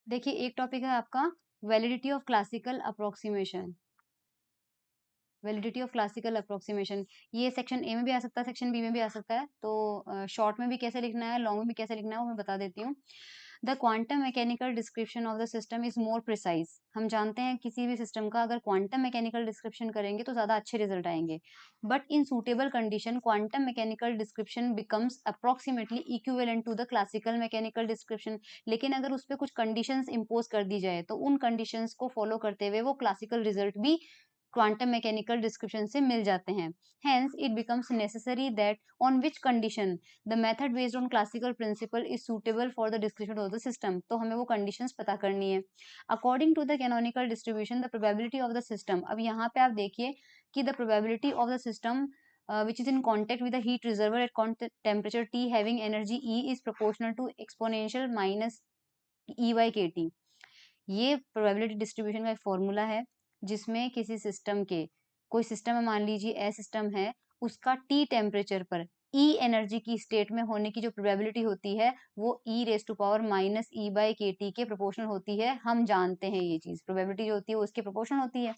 देखिए, एक टॉपिक है आपका validity of classical approximation. Validity of classical approximation, ये सेक्शन ए में भी आ सकता है, सेक्शन बी में भी आ सकता है। तो शॉर्ट में भी कैसे लिखना है, लॉन्ग में भी कैसे लिखना है, वो मैं बता देती हूँ। The quantum mechanical description of the system is more precise. हम जानते हैं किसी भी सिस्टम का अगर क्वांटम मैकेनिकल डिस्क्रिप्शन करेंगे तो ज्यादा अच्छे रिजल्ट आएंगे। But in suitable condition quantum mechanical description becomes approximately equivalent to the classical mechanical description. लेकिन अगर उस पर कुछ कंडीशंस इम्पोज कर दी जाए तो उन कंडीशंस को फॉलो करते हुए वो क्लासिकल रिजल्ट भी क्वांटम मैकेनिकल डिस्क्रिप्शन से मिल जाते हैं। Hence, it becomes necessary that on which condition the method based on classical principle is suitable for the description of the system. तो हमें वो conditions पता करनी है। According to the canonical distribution, the probability of the system. अब यहाँ पे आप देखिए कि the probability of the system which is in contact with the heat reservoir at temperature T having energy E is proportional to exponential minus E by KT. ये probability distribution का एक formula है जिसमें किसी सिस्टम के, कोई system है मान लीजिए ए सिस्टम है, उसका टी टेम्परेचर पर ई एनर्जी की स्टेट में होने की जो प्रोबेबिलिटी होती है वो e raise to power minus e by k T के प्रोपोर्शनल होती है। हम जानते हैं ये चीज, प्रोबेबिलिटी जो होती है वो इसके प्रोपोर्शनल होती है।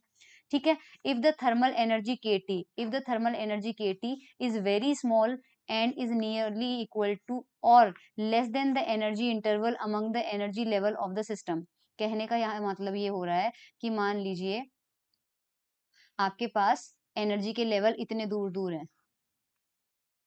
ठीक है। If the thermal energy k T, if the thermal energy k T is very small and is nearly equal to or less than the energy interval among the energy level of the system। कहने का यहाँ मतलब ये हो रहा है कि मान लीजिए आपके पास एनर्जी के लेवल इतने दूर दूर हैं,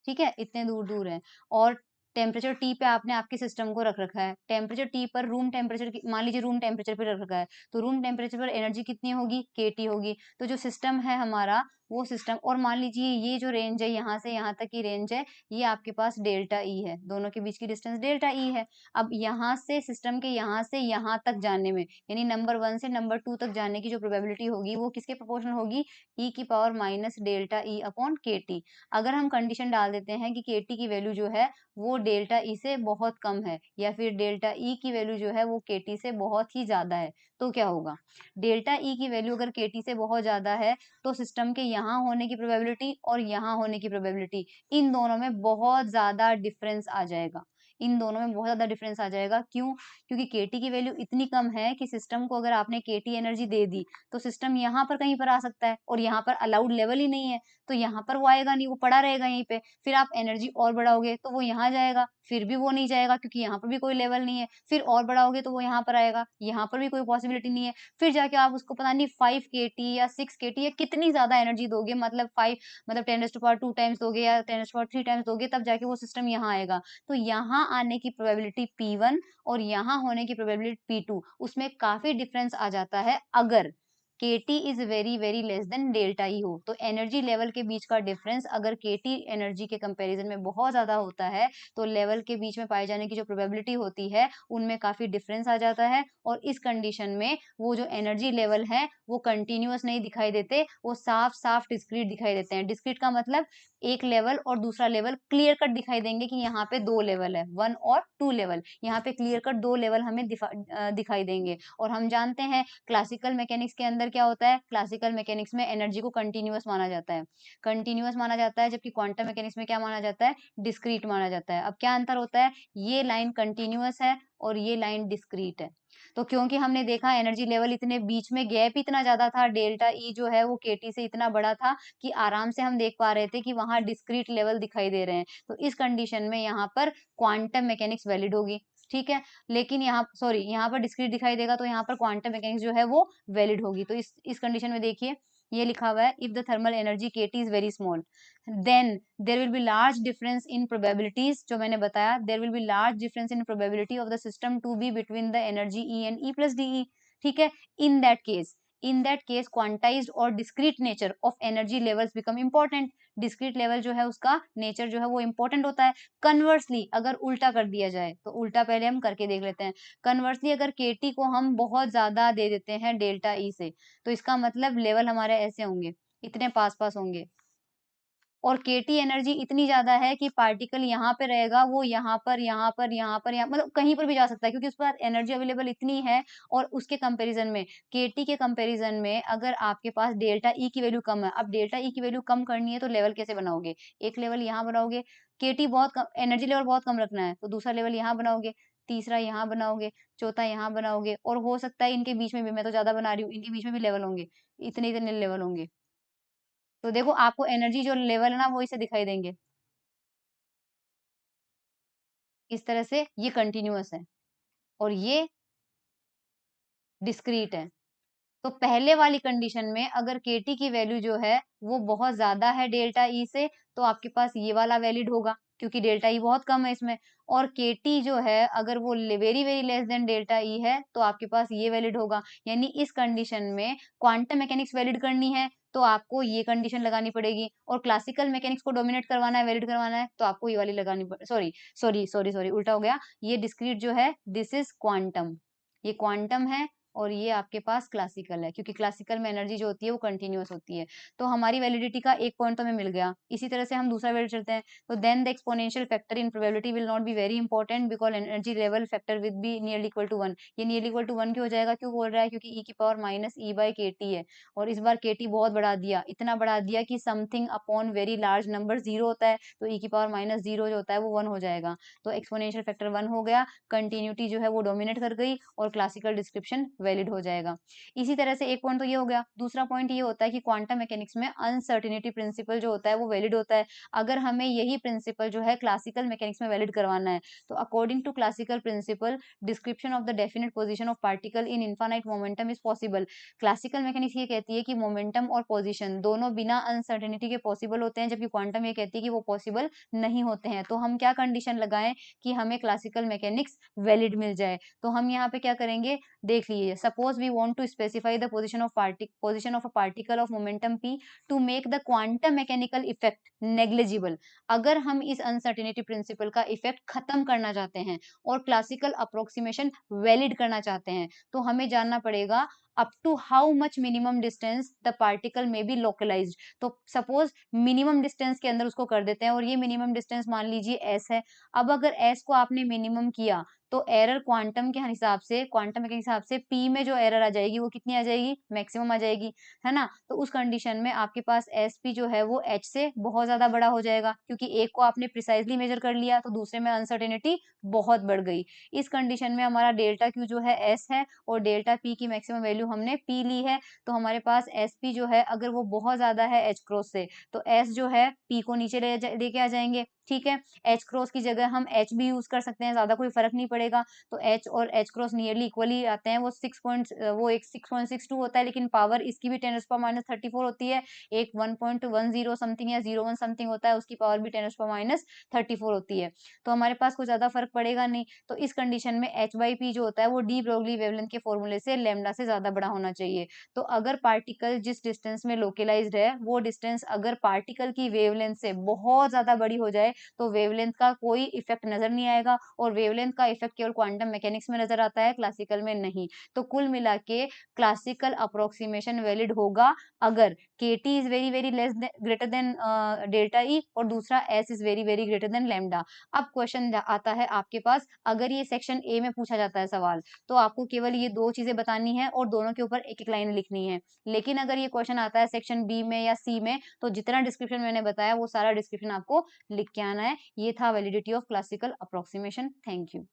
ठीक है, इतने दूर दूर है, और टेम्परेचर टी पे आपने आपके सिस्टम को रख रखा है। टेम्परेचर टी पर रूम टेम्परेचर, मान लीजिए रूम टेम्परेचर पे रख रखा है, तो रूम टेम्परेचर पर एनर्जी कितनी होगी, के टी होगी। तो जो सिस्टम है हमारा वो सिस्टम, और मान लीजिए ये जो रेंज है यहाँ से यहाँ तक की रेंज है, ये आपके पास डेल्टा ई है, दोनों के बीच की डिस्टेंस डेल्टा ई है। अब यहाँ से सिस्टम के यहाँ से यहाँ तक जाने में, यानी नंबर 1 से नंबर 2 तक जाने की जो प्रोबेबिलिटी होगी वो किसके प्रोपोर्शनल होगी, ई की power minus delta E upon के टी। अगर हम कंडीशन डाल देते हैं कि के टी की वैल्यू जो है वो डेल्टा ई से बहुत कम है, या फिर डेल्टा ई की वैल्यू जो है वो के टी से बहुत ही ज्यादा है, तो क्या होगा, डेल्टा ई की वैल्यू अगर के टी से बहुत ज्यादा है तो सिस्टम के यहाँ होने की प्रोबेबिलिटी और यहाँ होने की प्रोबेबिलिटी, इन दोनों में बहुत ज्यादा डिफरेंस आ जाएगा। इन दोनों में बहुत ज्यादा डिफरेंस आ जाएगा। क्यों? क्योंकि केटी की वैल्यू इतनी कम है कि सिस्टम को अगर आपने केटी एनर्जी दे दी तो सिस्टम यहाँ पर कहीं पर आ सकता है, और यहाँ पर अलाउड लेवल ही नहीं है, तो यहाँ पर वो आएगा नहीं, वो पड़ा रहेगा यहीं पे। फिर आप एनर्जी और बढ़ाओगे तो वो यहाँ जाएगा, फिर भी वो नहीं जाएगा क्योंकि यहाँ पर भी कोई लेवल नहीं है। फिर और बढ़ाओगे तो वो यहाँ पर आएगा, यहाँ पर भी कोई पॉसिबिलिटी नहीं है। फिर जाके आप उसको पता नहीं 5 केटी या 6 केटी या कितनी ज्यादा एनर्जी दोगे, मतलब 5 मतलब 10⁻² टाइम्स दोगे या 10⁻³ टाइम्स दोगे, तब जाके वो सिस्टम यहाँ आएगा। तो यहाँ आने की प्रोबेबिलिटी P1 और यहाँ होने की प्रोबेबिलिटी P2, उसमें काफी डिफरेंस आ जाता है अगर KT is very very less than delta E हो। तो एनर्जी लेवल के बीच का डिफरेंस अगर KT एनर्जी के कंपैरिजन में बहुत ज्यादा होता है तो लेवल के बीच में पाए जाने की जो प्रोबेबिलिटी होती है उनमें काफी डिफरेंस आ जाता है, और इस कंडीशन में वो जो एनर्जी लेवल है वो कंटिन्यूअस नहीं दिखाई देते, वो साफ साफ डिस्क्रीट दिखाई देते हैं। डिस्क्रीट का मतलब एक लेवल और दूसरा लेवल क्लियर कट दिखाई देंगे कि यहाँ पे 2 लेवल है, 1 और 2 लेवल, यहाँ पे क्लियर कट 2 लेवल हमें दिखाई देंगे। और हम जानते हैं क्लासिकल मैकेनिक्स के अंदर क्या होता है, क्लासिकल मैकेनिक्स में एनर्जी को कंटिन्यूअस माना जाता है, कंटिन्यूअस माना जाता है, जबकि क्वांटम मैकेनिक्स में क्या माना जाता है, डिस्क्रीट माना जाता है। अब क्या अंतर होता है, ये लाइन कंटिन्यूअस है और ये लाइन डिस्क्रीट है। तो क्योंकि हमने देखा एनर्जी लेवल इतने बीच में गैप इतना ज्यादा था, डेल्टा ई जो है वो केटी से इतना बड़ा था कि आराम से हम देख पा रहे थे कि वहां डिस्क्रीट लेवल दिखाई दे रहे हैं। तो इस कंडीशन में यहाँ पर क्वांटम मैकेनिक्स वैलिड होगी, ठीक है। लेकिन यहाँ सॉरी, यहाँ पर डिस्क्रीट दिखाई देगा तो यहाँ पर क्वांटम मैकेनिक्स जो है वो वैलिड होगी। तो इस कंडीशन में देखिए ये लिखा हुआ है, if the thermal energy k T is very small then there will be large difference in probabilities, जो मैंने बताया, there will be large difference in probability of the system to be between the energy E and E plus d. ठीक है। In that case, in that case quantized और discrete nature of energy levels become important. Discrete level जो है उसका nature जो है वो important होता है। कन्वर्सली अगर उल्टा कर दिया जाए, तो उल्टा पहले हम करके देख लेते हैं। कन्वर्सली अगर केटी को हम बहुत ज्यादा दे देते हैं डेल्टा ई से, तो इसका मतलब लेवल हमारे ऐसे होंगे, इतने पास पास होंगे, और केटी एनर्जी इतनी ज्यादा है कि पार्टिकल यहाँ पे रहेगा, वो यहाँ पर यहाँ पर यहाँ पर यहाँ मतलब कहीं पर भी जा सकता है, क्योंकि उस पर एनर्जी अवेलेबल इतनी है। और उसके कंपैरिजन में, केटी के कंपैरिजन में अगर आपके पास डेल्टा ई की वैल्यू कम है, अब डेल्टा ई की वैल्यू कम करनी है तो लेवल कैसे बनाओगे, एक लेवल यहाँ बनाओगे, केटी बहुत कम, एनर्जी लेवल बहुत कम रखना है तो दूसरा लेवल यहाँ बनाओगे, तीसरा यहाँ बनाओगे, चौथा यहाँ बनाओगे, और हो सकता है इनके बीच में भी, मैं तो ज़्यादा बना रही हूँ, इनके बीच में भी लेवल होंगे, इतने-इतने लेवल होंगे। तो देखो आपको एनर्जी जो लेवल है ना वो इसे दिखाई देंगे। इस तरह से ये कंटीन्यूअस है और ये डिस्क्रीट है। तो पहले वाली कंडीशन में अगर kT की वैल्यू जो है वो बहुत ज़्यादा है डेल्टा E से, तो आपके पास ये वाला वैलिड होगा क्योंकि डेल्टा E बहुत कम है इसमें। और kT जो है अगर वो very very less than delta E है तो आपके पास ये वैलिड होगा। यानी इस कंडीशन में क्वांटम मैकेनिक्स वैलिड करनी है तो आपको ये कंडीशन लगानी पड़ेगी, और क्लासिकल मैकेनिक्स को डोमिनेट करवाना है, वैलिड करवाना है, तो आपको ये वाली लगानी सॉरी सॉरी सॉरी सॉरी उल्टा हो गया। ये डिस्क्रीट जो है दिस इज क्वांटम, ये क्वांटम है और ये आपके पास क्लासिकल है, क्योंकि क्लासिकल में एनर्जी जो होती है वो कंटीन्यूअस होती है। तो हमारी वैलिडिटी का एक पॉइंट तो हमें मिल गया। इसी तरह से हम दूसरा वैलिड चलते हैं। तो then the exponential factor in probability will not be very important because energy level factor will be nearly equal to 1। ये नियरली इक्वल टू 1 क्यों हो जाएगा? क्यों बोल रहा है? क्योंकि e की power minus e by kT है और इस बार kT बहुत बढ़ा दिया, इतना बढ़ा दिया कि something upon very large number 0 होता है, तो e की पावर माइनस 0 जो होता है वो 1 हो जाएगा। तो एक्सपोनेंशियल फैक्टर 1 हो गया, कंटिन्यूटी जो है वो डोमिनेट कर गई और क्लासिकल डिस्क्रिप्शन वैलिड हो जाएगा। इसी तरह से एक पॉइंट तो ये हो गया। दूसरा पॉइंट ये होता है कि क्वांटम मैकेनिक्स में अनसर्टेनिटी प्रिंसिपल जो होता है वो वैलिड होता है। अगर हमें यही प्रिंसिपल जो है क्लासिकल मैकेनिक्स में वैलिड करवाना है, तो according to classical principal description of the definite position of particle in infinite momentum is possible. Classical mechanics ये कहती है कि मोमेंटम और पोजीशन दोनों बिना अनसर्टेनिटी के पॉसिबल होते हैं, जबकि क्वांटम ये कहती है कि वो पॉसिबल नहीं होते हैं। तो हम क्या कंडीशन लगाएं कि हमें क्लासिकल मैकेनिक्स वैलिड मिल जाए? तो हम यहाँ पे क्या करेंगे, देख लीजिए। Suppose we want to specify the position of a particle of momentum p to make the quantum mechanical effect negligible. अगर हम इस अनसर्टेनिटी प्रिंसिपल का इफेक्ट खत्म करना चाहते हैं और क्लासिकल अप्रोक्सीमेशन वैलिड करना चाहते हैं, तो हमें जानना पड़ेगा up to how much minimum distance the particle may be localized. तो सपोज मिनिमम डिस्टेंस के अंदर उसको कर देते हैं और ये मिनिमम डिस्टेंस मान लीजिए s है। अब अगर s को आपने मिनिमम किया तो एरर क्वांटम के हिसाब से, क्वांटम के हिसाब से p में जो एरर आ जाएगी वो कितनी आ जाएगी? मैक्सिमम आ जाएगी, है ना? तो उस कंडीशन में आपके पास sp जो है वो h से बहुत ज्यादा बड़ा हो जाएगा, क्योंकि एक को आपने प्रिसाइजली मेजर कर लिया तो दूसरे में अनसर्टेनिटी बहुत बढ़ गई। इस कंडीशन में हमारा डेल्टा q जो है s है और डेल्टा p की मैक्सिमम वैल्यू हमने p ली है, तो हमारे पास sp जो है अगर वो बहुत ज्यादा है h क्रॉस से, तो s जो है p को नीचे लेके आ जाएंगे, ठीक है। h क्रॉस की जगह हम h भी यूज कर सकते हैं, ज्यादा कोई फर्क नहीं पड़ेगा। तो h और h क्रॉस नियरली इक्वली आते हैं। वो एक 6.62 होता है, लेकिन पावर इसकी भी 10⁻34 होती है। एक 1.10 समथिंग या 01 समथिंग होता है, उसकी पावर भी 10⁻34 होती है। तो हमारे पास कुछ ज्यादा फर्क पड़ेगा नहीं। तो इस कंडीशन में h/p जो होता है वो डी ब्रोगली वेवलेंथ के फॉर्मूले से लैम्डा से ज्यादा बड़ा होना चाहिए। तो अगर पार्टिकल जिस डिस्टेंस में लोकलाइज्ड है वो डिस्टेंस अगर पार्टिकल की वेवलेंथ से बहुत ज्यादा बड़ी हो जाए तो वेवलेंथ का कोई इफेक्ट नजर नहीं आएगा, और वेवलेंथ का इफेक्ट केवल क्वांटम मैकेनिक्स में नजर आता है, क्लासिकल में नहीं। तो कुल मिला के क्लासिकल अप्रोक्सीमेशन वैलिड होगा अगर kT is very very less greater than delta E और दूसरा s is very very greater than lambda. अब क्वेश्चन आता है आपके पास, अगर ये सेक्शन ए में पूछा जाता है सवाल, तो आपको केवल ये दो चीजें बतानी है और दोनों के ऊपर एक एक लाइन लिखनी है। लेकिन अगर ये क्वेश्चन आता है सेक्शन बी में या सी में, तो जितना डिस्क्रिप्शन मैंने बताया वो सारा डिस्क्रिप्शन आपको लिख के आना है। ये था validity of classical approximation. Thank you.